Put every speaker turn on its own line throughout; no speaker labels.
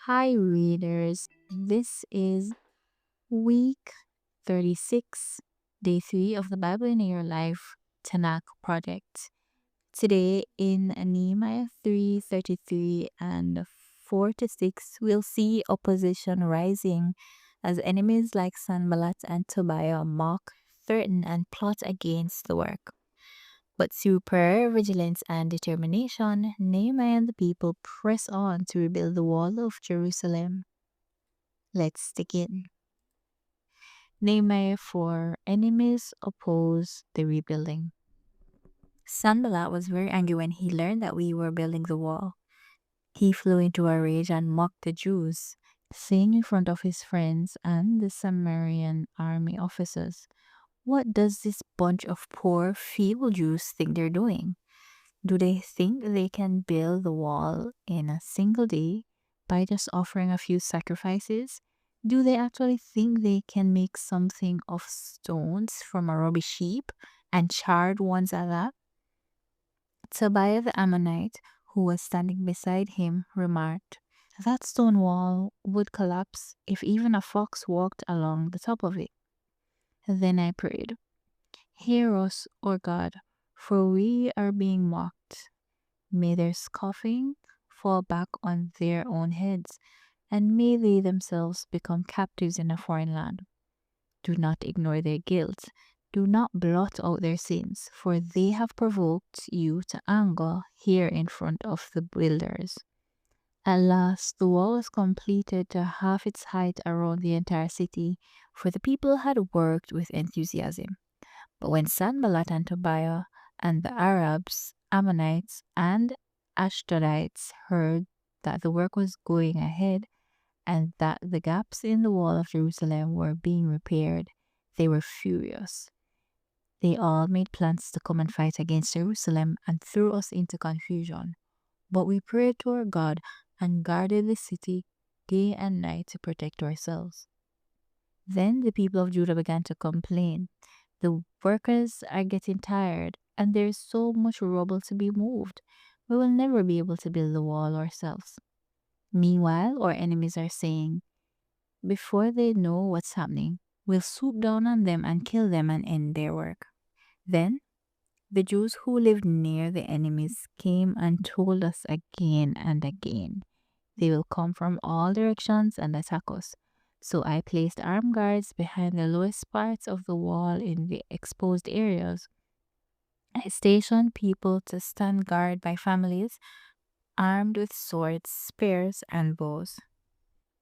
Hi, readers. This is week 36, day 3 of the Bible in Your Life Tanakh project. Today in Nehemiah 3:33 and 4 to 6, we'll see opposition rising as enemies like Sanballat and Tobiah mock, threaten, and plot against the work. But through prayer, vigilance, and determination, Nehemiah and the people press on to rebuild the wall of Jerusalem. Let's begin. Nehemiah 4 Enemies oppose the rebuilding. Sanballat was very angry when he learned that we were building the wall. He flew into a rage and mocked the Jews, saying in front of his friends and the Samaritan army officers, "What does this bunch of poor, feeble Jews think they're doing? Do they think they can build the wall in a single day by just offering a few sacrifices? Do they actually think they can make something of stones from a rubbish heap and charred ones at that?" Tobiah the Ammonite, who was standing beside him, remarked, "That stone wall would collapse if even a fox walked along the top of it." Then I prayed, "Hear us, O God, for we are being mocked. May their scoffing fall back on their own heads, and may they themselves become captives in a foreign land. Do not ignore their guilt. Do not blot out their sins, for they have provoked you to anger here in front of the builders." At last, the wall was completed to half its height around the entire city, for the people had worked with enthusiasm. But when Sanballat and Tobiah and the Arabs, Ammonites, and Ashdodites heard that the work was going ahead and that the gaps in the wall of Jerusalem were being repaired, they were furious. They all made plans to come and fight against Jerusalem and threw us into confusion. But we prayed to our God and guarded the city day and night to protect ourselves. Then the people of Judah began to complain. "The workers are getting tired, and there is so much rubble to be moved. We will never be able to build the wall ourselves." Meanwhile, our enemies are saying, "Before they know what's happening, we'll swoop down on them and kill them and end their work." Then the Jews who lived near the enemies came and told us again and again, "They will come from all directions and attack us." So I placed armed guards behind the lowest parts of the wall in the exposed areas. I stationed people to stand guard by families, armed with swords, spears, and bows.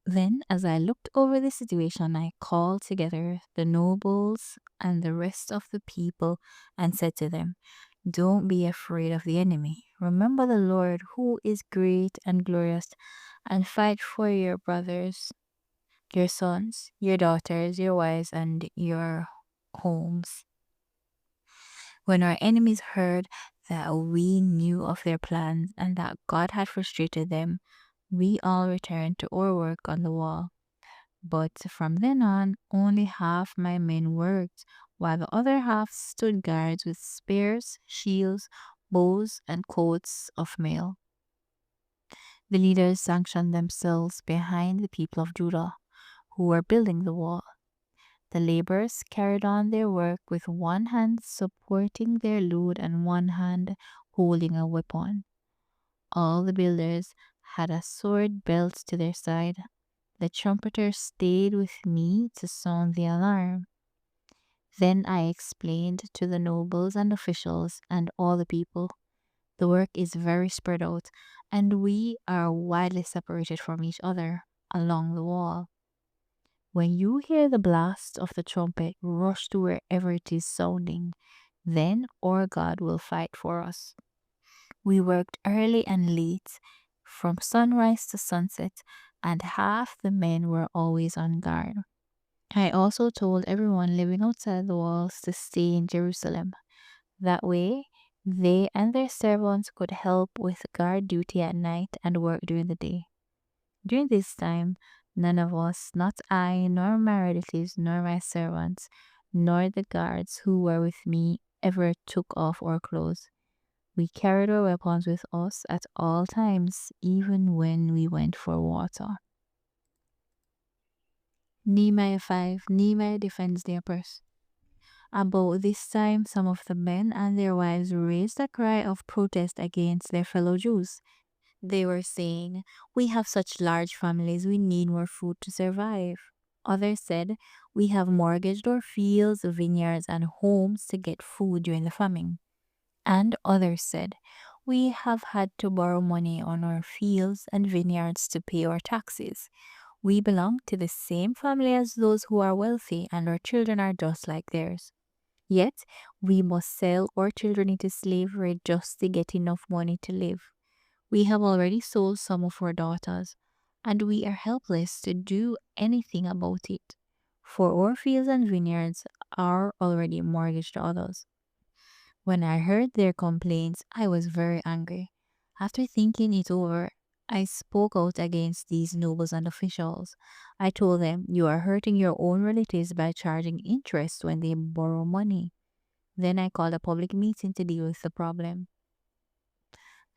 Then, as I looked over the situation, I called together the nobles and the rest of the people and said to them, "Don't be afraid of the enemy. Remember the Lord, who is great and glorious, and fight for your brothers, your sons, your daughters, your wives, and your homes." When our enemies heard that we knew of their plans and that God had frustrated them, we all returned to our work on the wall. But from then on, only half my men worked, while the other half stood guards with spears, shields, bows, and coats of mail. The leaders sanctioned themselves behind the people of Judah, who were building the wall. The laborers carried on their work with one hand supporting their load and one hand holding a weapon. All the builders had a sword belt to their side. The trumpeter stayed with me to sound the alarm. Then I explained to the nobles and officials and all the people, "The work is very spread out, and we are widely separated from each other along the wall. When you hear the blast of the trumpet, rush to wherever it is sounding. Then our God will fight for us." We worked early and late, from sunrise to sunset, and half the men were always on guard. I also told everyone living outside the walls to stay in Jerusalem. That way, they and their servants could help with guard duty at night and work during the day. During this time, none of us, not I, nor my relatives, nor my servants, nor the guards who were with me, ever took off our clothes. We carried our weapons with us at all times, even when we went for water. Nehemiah 5. Nehemiah defends their purse. About this time, some of the men and their wives raised a cry of protest against their fellow Jews. They were saying, "We have such large families, we need more food to survive." Others said, "We have mortgaged our fields, vineyards, and homes to get food during the famine." And others said, "We have had to borrow money on our fields and vineyards to pay our taxes. We belong to the same family as those who are wealthy, and our children are just like theirs. Yet, we must sell our children into slavery just to get enough money to live. We have already sold some of our daughters, and we are helpless to do anything about it, for our fields and vineyards are already mortgaged to others." When I heard their complaints, I was very angry. After thinking it over, I spoke out against these nobles and officials. I told them, "You are hurting your own relatives by charging interest when they borrow money." Then I called a public meeting to deal with the problem.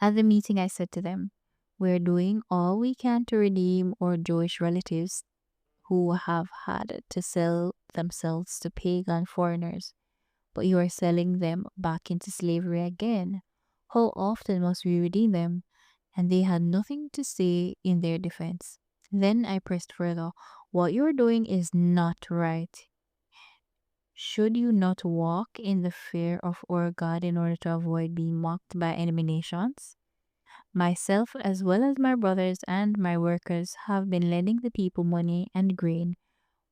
At the meeting, I said to them, "We're doing all we can to redeem our Jewish relatives who have had to sell themselves to pagan foreigners, but you are selling them back into slavery again. How often must we redeem them?" And they had nothing to say in their defense. Then I pressed further, "What you are doing is not right. Should you not walk in the fear of our God in order to avoid being mocked by enemy nations? Myself, as well as my brothers and my workers, have been lending the people money and grain,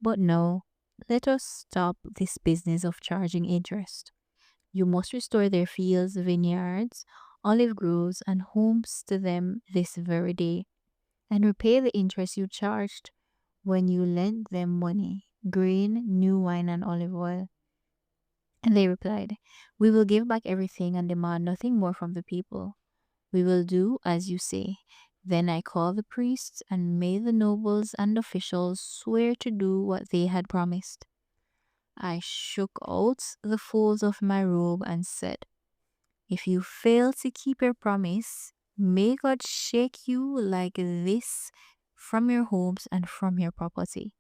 but no, let us stop this business of charging interest. You must restore their fields, vineyards, olive groves, and homes to them this very day, and repay the interest you charged when you lent them money, grain, new wine, and olive oil." And they replied, "We will give back everything and demand nothing more from the people. We will do as you say." Then I called the priests and made the nobles and officials swear to do what they had promised. I shook out the folds of my robe and said, "If you fail to keep your promise, may God shake you like this from your homes and from your property."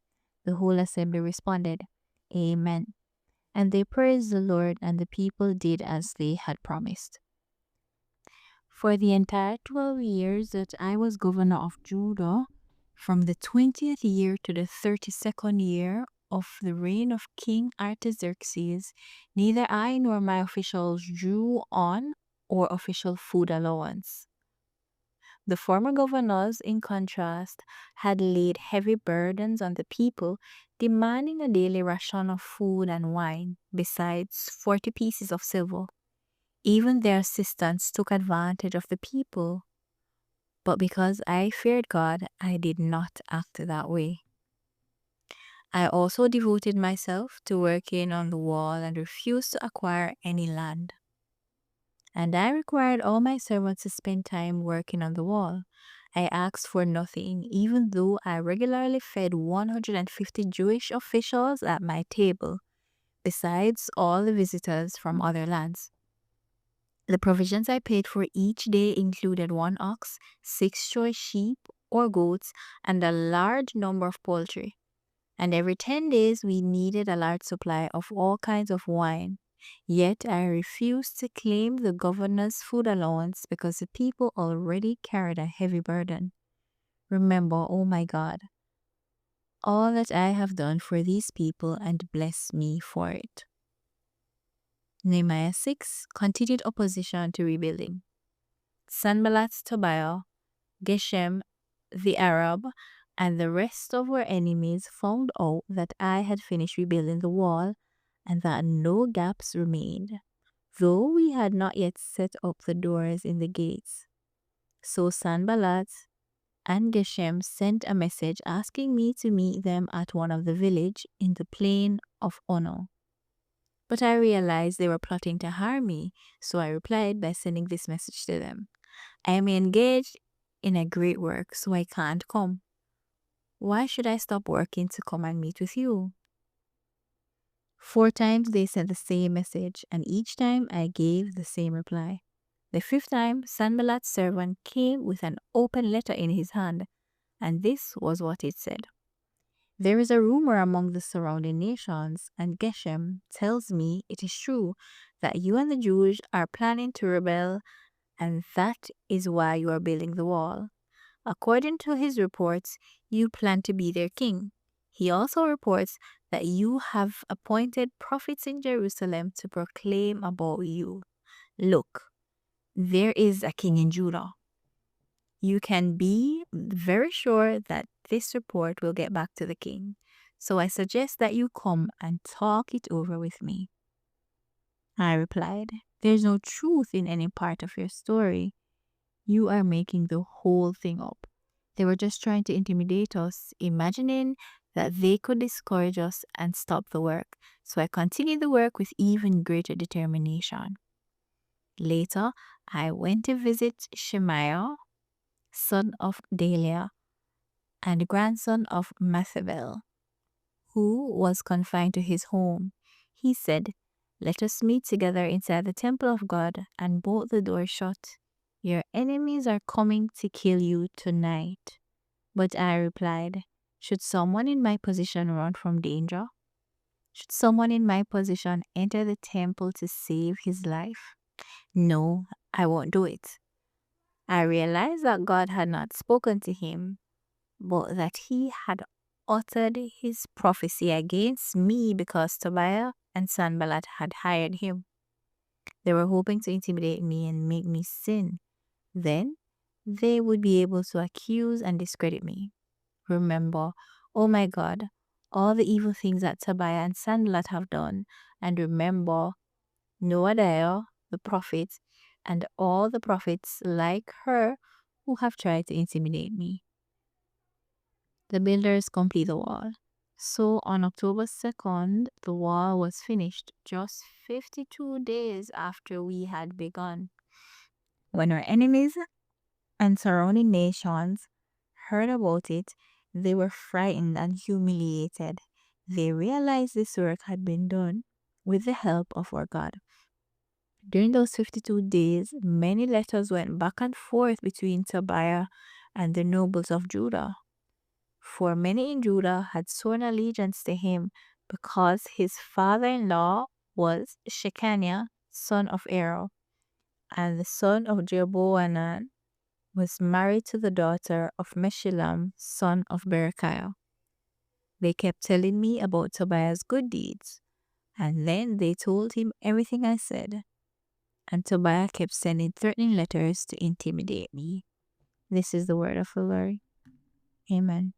The whole assembly responded, "Amen." And they praised the Lord, and the people did as they had promised. For the entire 12 years that I was governor of Judah, from the 20th year to the 32nd year of the reign of King Artaxerxes, neither I nor my officials drew on or official food allowance. The former governors, in contrast, had laid heavy burdens on the people, demanding a daily ration of food and wine, besides 40 pieces of silver. Even their assistants took advantage of the people, but because I feared God, I did not act that way. I also devoted myself to working on the wall and refused to acquire any land. And I required all my servants to spend time working on the wall. I asked for nothing, even though I regularly fed 150 Jewish officials at my table, besides all the visitors from other lands. The provisions I paid for each day included 1 ox, 6 choice sheep or goats, and a large number of poultry. And every 10 days we needed a large supply of all kinds of wine. Yet I refused to claim the governor's food allowance because the people already carried a heavy burden. Remember, oh my God, all that I have done for these people, and bless me for it. Nehemiah 6. Continued opposition to rebuilding. Sanballat, Tobiah, Geshem the Arab, and the rest of our enemies found out that I had finished rebuilding the wall and that no gaps remained, though we had not yet set up the doors in the gates. So Sanballat and Geshem sent a message asking me to meet them at one of the village in the plain of Ono. But I realized they were plotting to harm me, so I replied by sending this message to them: "I am engaged in a great work, so I can't come. Why should I stop working to come and meet with you?" 4 times they sent the same message, and each time I gave the same reply. The 5th time, Sanballat's servant came with an open letter in his hand, and this was what it said: There is a rumor among the surrounding nations, and Geshem tells me it is true that you and the Jews are planning to rebel, and that is why you are building the wall. According to his reports, you plan to be their king. He also reports that you have appointed prophets in Jerusalem to proclaim about you. Look, there is a king in Judah. You can be very sure that this report will get back to the king. So I suggest that you come and talk it over with me. I replied, there's no truth in any part of your story. You are making the whole thing up. They were just trying to intimidate us, imagining that they could discourage us and stop the work. So I continued the work with even greater determination. Later, I went to visit Shemaiah, son of Deliah, and grandson of Methabel, who was confined to his home. He said, let us meet together inside the temple of God and bolt the door shut. Your enemies are coming to kill you tonight. But I replied, should someone in my position run from danger? Should someone in my position enter the temple to save his life? No, I won't do it. I realized that God had not spoken to him, but that he had uttered his prophecy against me because Tobiah and Sanballat had hired him. They were hoping to intimidate me and make me sin. Then they would be able to accuse and discredit me. Remember, oh my God, all the evil things that Tobiah and Sanballat have done, and remember Noadiah, the prophet, and all the prophets like her who have tried to intimidate me. The builders complete the wall. So on October 2nd, the wall was finished just 52 days after we had begun. When our enemies and surrounding nations heard about it, they were frightened and humiliated. They realized this work had been done with the help of our God. During those 52 days, many letters went back and forth between Tobiah and the nobles of Judah. For many in Judah had sworn allegiance to him because his father-in-law was Shechaniah, son of Ero, and the son of Jeroboam was married to the daughter of Meshullam, son of Berechiah. They kept telling me about Tobiah's good deeds, and then they told him everything I said. And Tobiah kept sending threatening letters to intimidate me. This is the word of the Lord. Amen.